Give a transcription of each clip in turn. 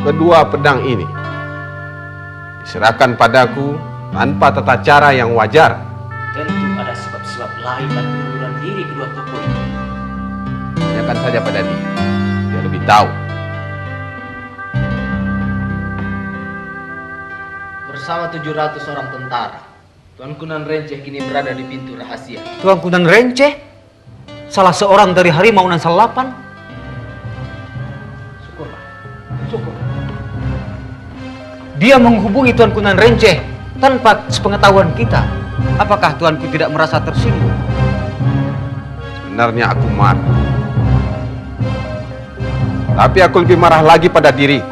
kedua pedang ini diserahkan padaku tanpa tata cara yang wajar. Tentu ada sebab-sebab lain dan pengunduran diri kedua tokoh itu. Tanyakan saja pada dia lebih tahu. Bersama 700 orang tentara, Tuan Kunan Renceh kini berada di pintu rahasia. Tuan Kunan Renceh? Salah seorang dari Harimau Nan Salapan? Syukurlah, syukur. Dia menghubungi Tuan Kunan Renceh tanpa sepengetahuan kita. Apakah Tuanku tidak merasa tersinggung? Sebenarnya aku marah. Tapi aku lebih marah lagi pada diriku.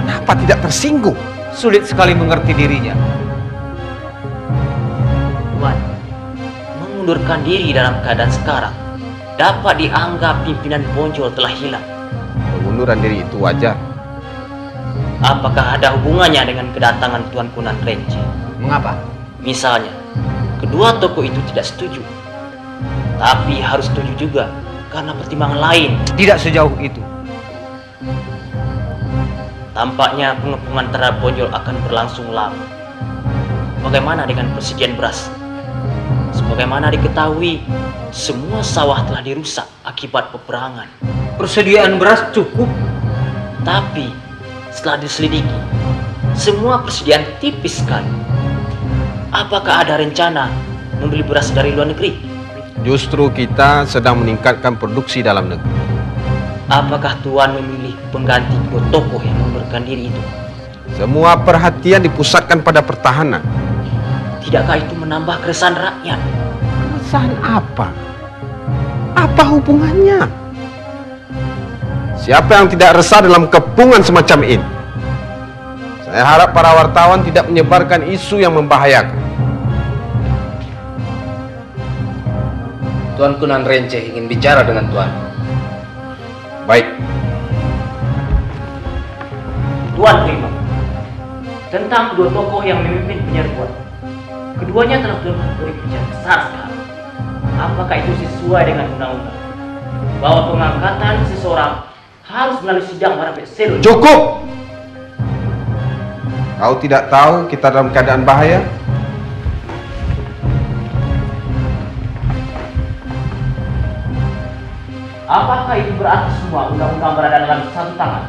Kenapa tidak tersinggung? Sulit sekali mengerti dirinya. Tuan, mengundurkan diri dalam keadaan sekarang dapat dianggap pimpinan Bonjol telah hilang. Pengunduran diri itu wajar. Apakah ada hubungannya dengan kedatangan Tuan Kunan Renceh? Mengapa? Misalnya, kedua tokoh itu tidak setuju. Tapi harus setuju juga karena pertimbangan lain. Tidak sejauh itu. Tampaknya pengepungan terhadap Bonjol akan berlangsung lama. Bagaimana dengan persediaan beras? Sebagaimana diketahui, semua sawah telah dirusak akibat peperangan. Persediaan beras cukup. Tapi setelah diselidiki, semua persediaan tipis sekali. Apakah ada rencana membeli beras dari luar negeri? Justru kita sedang meningkatkan produksi dalam negeri. Apakah Tuan memilih pengganti kedua tokoh yang mengundurkan diri itu? Semua perhatian dipusatkan pada pertahanan. Tidakkah itu menambah keresahan rakyat? Keresahan apa? Apa hubungannya? Siapa yang tidak resah dalam kepungan semacam ini? Saya harap para wartawan tidak menyebarkan isu yang membahayakan. Tuan Kunan Renceh ingin bicara dengan Tuan. Baik. Tuan terima. Tentang kedua tokoh yang memimpin penyerbuan. Keduanya telah beri kerja besar sekali. Apakah itu sesuai dengan undang-undang? Bahwa pengangkatan seseorang harus melalui sidang para presiden. Cukup! Kau tidak tahu kita dalam keadaan bahaya? Apakah itu berarti semua undang-undang berada dalam satu tangan?